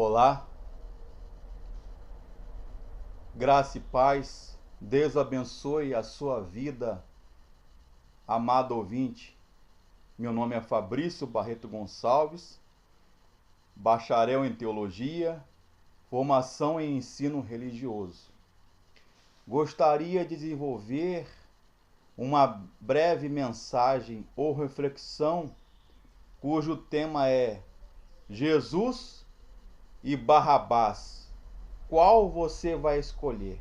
Olá, graça e paz, Deus abençoe a sua vida, amado ouvinte. Meu nome é Fabrício Barreto Gonçalves, bacharel em teologia, formação em ensino religioso. Gostaria de desenvolver uma breve mensagem ou reflexão cujo tema é Jesus e Barrabás. Qual você vai escolher?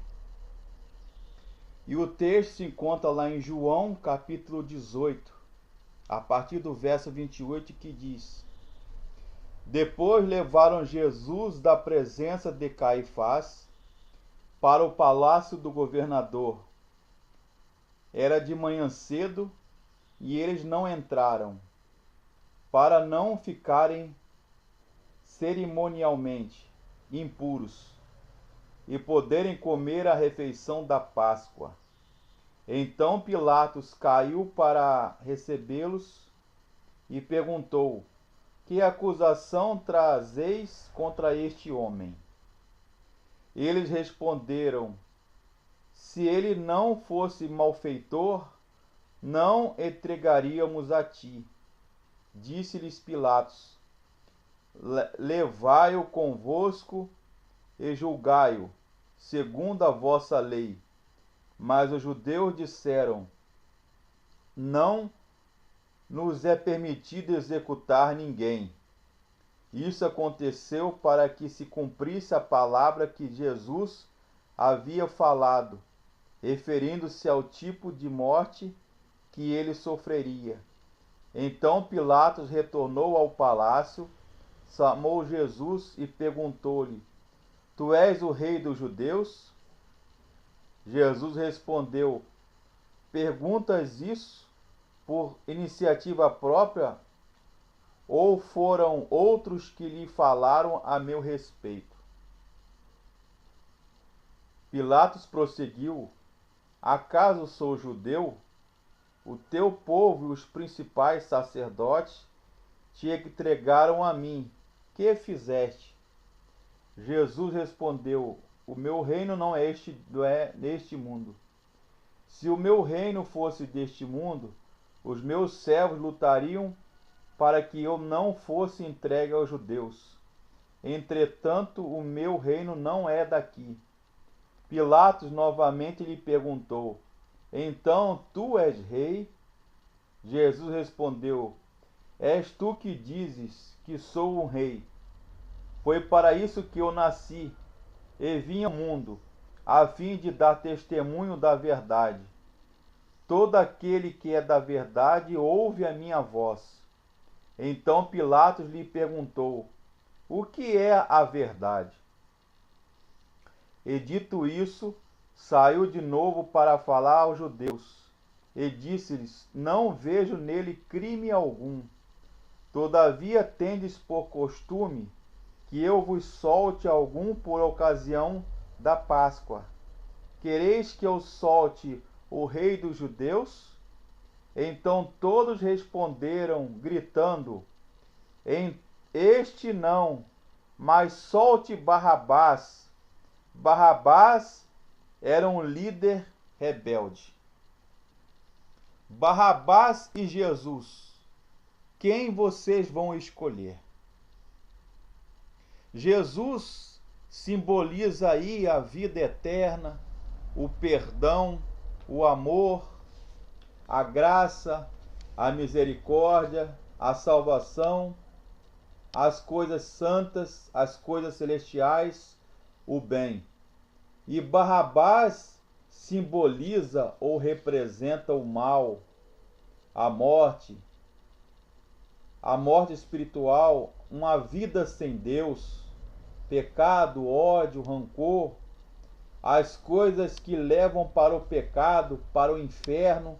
E o texto se encontra lá em João, capítulo 18, a partir do verso 28, que diz: Depois levaram Jesus da presença de Caifás para o palácio do governador. Era de manhã cedo e eles não entraram, para não ficarem cerimonialmente impuros e poderem comer a refeição da Páscoa. Então Pilatos caiu para recebê-los e perguntou: Que acusação trazeis contra este homem? Eles responderam: Se ele não fosse malfeitor, não entregaríamos a ti. Disse-lhes Pilatos: Levai-o convosco e julgai-o, segundo a vossa lei. Mas os judeus disseram: Não nos é permitido executar ninguém. Isso aconteceu para que se cumprisse a palavra que Jesus havia falado, referindo-se ao tipo de morte que ele sofreria. Então Pilatos retornou ao palácio, chamou Jesus e perguntou-lhe: Tu és o rei dos judeus? Jesus respondeu: Perguntas isso por iniciativa própria, ou foram outros que lhe falaram a meu respeito? Pilatos prosseguiu: Acaso sou judeu? O teu povo e os principais sacerdotes te entregaram a mim. Que fizeste? Jesus respondeu: O meu reino não é neste mundo. Se o meu reino fosse deste mundo, os meus servos lutariam para que eu não fosse entregue aos judeus. Entretanto, o meu reino não é daqui. Pilatos novamente lhe perguntou: Então tu és rei? Jesus respondeu: És tu que dizes que sou um rei. Foi para isso que eu nasci e vim ao mundo, a fim de dar testemunho da verdade. Todo aquele que é da verdade ouve a minha voz. Então Pilatos lhe perguntou: O que é a verdade? E dito isso, saiu de novo para falar aos judeus, e disse-lhes: Não vejo nele crime algum. Todavia tendes por costume que eu vos solte algum por ocasião da Páscoa. Quereis que eu solte o rei dos judeus? Então todos responderam, gritando: Este não, mas solte Barrabás. Barrabás era um líder rebelde. Barrabás e Jesus, quem vocês vão escolher? Jesus simboliza aí a vida eterna, o perdão, o amor, a graça, a misericórdia, a salvação, as coisas santas, as coisas celestiais, o bem. E Barrabás simboliza ou representa o mal, a morte espiritual, uma vida sem Deus, pecado, ódio, rancor, as coisas que levam para o pecado, para o inferno,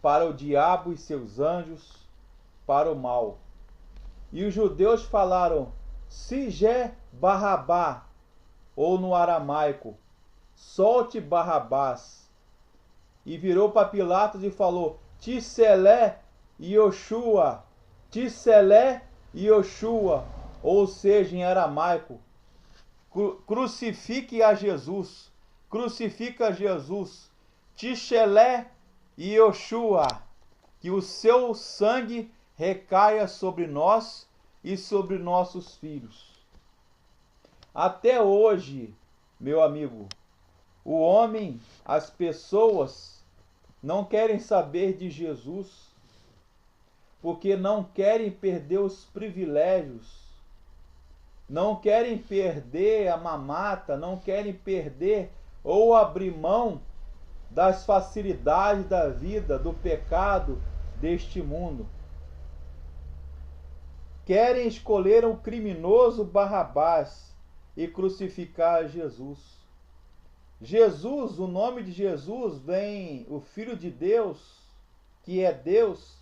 para o diabo e seus anjos, para o mal. E os judeus falaram: Sigé Barrabá, ou no aramaico, solte Barrabás. E virou para Pilatos e falou: Tisselé Yoshua, Tisselé Yoshua, ou seja, em aramaico, crucifique a Jesus, crucifica a Jesus, Tishelé e Yoshua, que o seu sangue recaia sobre nós e sobre nossos filhos. Até hoje, meu amigo, o homem, as pessoas não querem saber de Jesus, porque não querem perder os privilégios, não querem perder a mamata, não querem perder ou abrir mão das facilidades da vida, do pecado deste mundo. Querem escolher um criminoso Barrabás e crucificar Jesus. Jesus, o nome de Jesus vem, o Filho de Deus, que é Deus,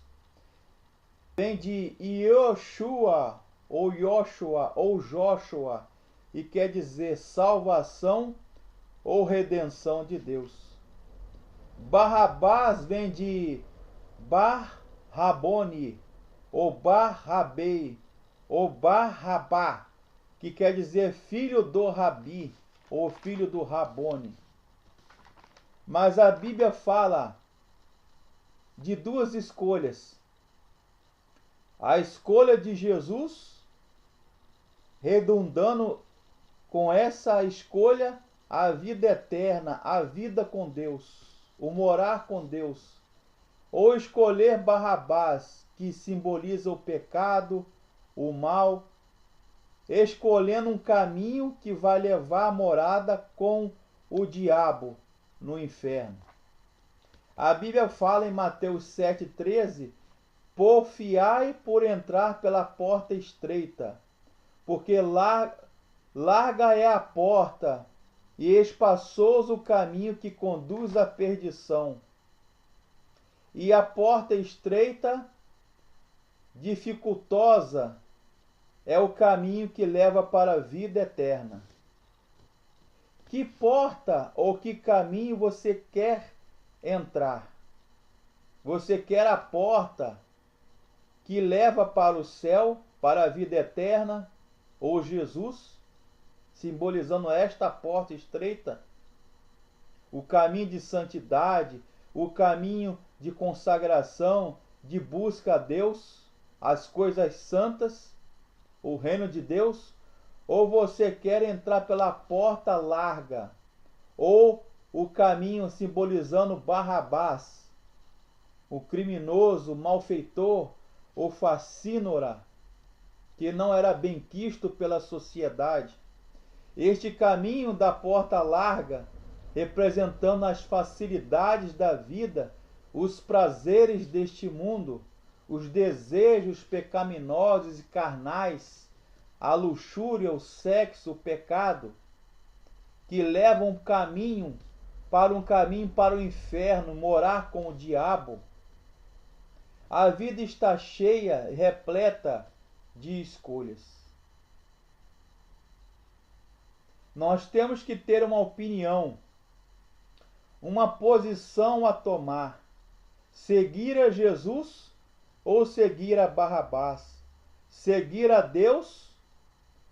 vem de Yoshua, ou Joshua, e quer dizer salvação ou redenção de Deus. Barrabás vem de Bar-Rabone, ou Bar-Rabei, ou Bar-Rabá, que quer dizer filho do Rabi, ou filho do Rabone. Mas a Bíblia fala de duas escolhas. A escolha de Jesus, redundando com essa escolha a vida eterna, a vida com Deus, o morar com Deus. Ou escolher Barrabás, que simboliza o pecado, o mal, escolhendo um caminho que vai levar a morada com o diabo no inferno. A Bíblia fala em Mateus 7,13: porfiai por entrar pela porta estreita, porque larga é a porta e espaçoso o caminho que conduz à perdição, e a porta estreita, dificultosa, é o caminho que leva para a vida eterna. Que porta ou que caminho você quer entrar? Você quer a porta que leva para o céu, para a vida eterna, ou Jesus, simbolizando esta porta estreita? O caminho de santidade, o caminho de consagração, de busca a Deus, as coisas santas, o reino de Deus? Ou você quer entrar pela porta larga, ou o caminho simbolizando Barrabás, o criminoso, o malfeitor, o facínora, que não era bem quisto pela sociedade? Este caminho da porta larga, representando as facilidades da vida, os prazeres deste mundo, os desejos pecaminosos e carnais, a luxúria, o sexo, o pecado, que levam um caminho para o inferno, morar com o diabo. A vida está cheia, repleta de escolhas. Nós temos que ter uma opinião, uma posição a tomar: seguir a Jesus ou seguir a Barrabás? Seguir a Deus,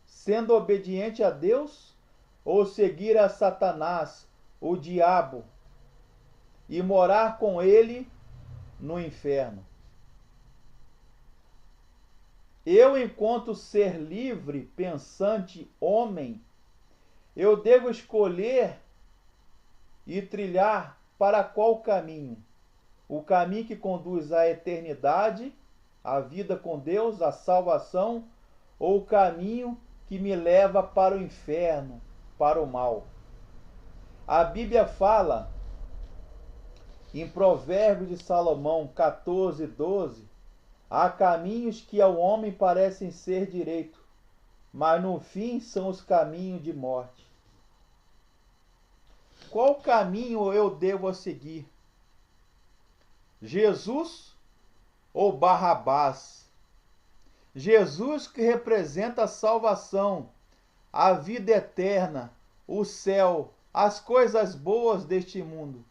sendo obediente a Deus, ou seguir a Satanás, o diabo, e morar com ele no inferno? Eu, enquanto ser livre, pensante, homem, eu devo escolher e trilhar para qual caminho? O caminho que conduz à eternidade, à vida com Deus, à salvação, ou o caminho que me leva para o inferno, para o mal? A Bíblia fala em Provérbios de Salomão 14:12: há caminhos que ao homem parecem ser direito, mas no fim são os caminhos de morte. Qual caminho eu devo seguir? Jesus ou Barrabás? Jesus, que representa a salvação, a vida eterna, o céu, as coisas boas deste mundo,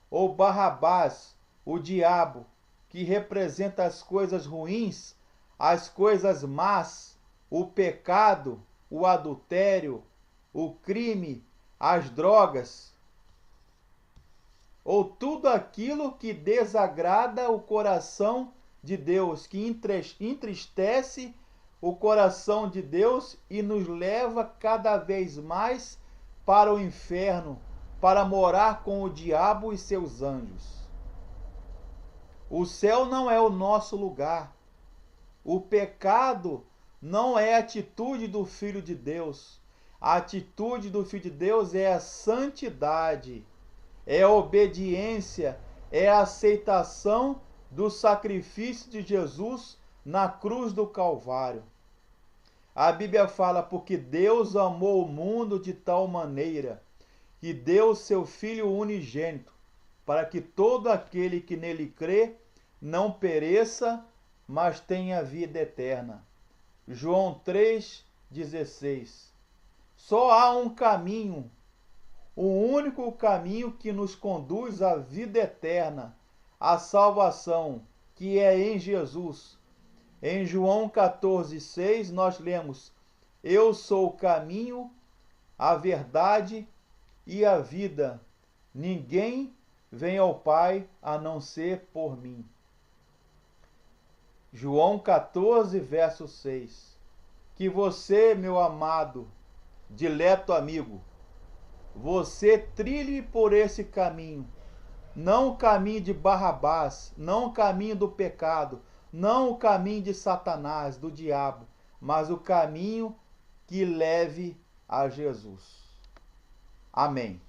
ou Barrabás, o diabo, que representa as coisas ruins, as coisas más, o pecado, o adultério, o crime, as drogas, ou tudo aquilo que desagrada o coração de Deus, que entristece o coração de Deus e nos leva cada vez mais para o inferno, para morar com o diabo e seus anjos. O céu não é o nosso lugar. O pecado não é a atitude do Filho de Deus. A atitude do Filho de Deus é a santidade, é a obediência, é a aceitação do sacrifício de Jesus na cruz do Calvário. A Bíblia fala, porque Deus amou o mundo de tal maneira que deu seu Filho unigênito, para que todo aquele que nele crê não pereça, mas tenha vida eterna. João 3,16. Só há um caminho, o único caminho que nos conduz à vida eterna, à salvação, que é em Jesus. Em João 14,6 nós lemos: Eu sou o caminho, a verdade e a vida. Ninguém vem ao Pai a não ser por mim. João 14, verso 6. Que você, meu amado, dileto amigo, você trilhe por esse caminho, não o caminho de Barrabás, não o caminho do pecado, não o caminho de Satanás, do diabo, mas o caminho que leve a Jesus. Amém.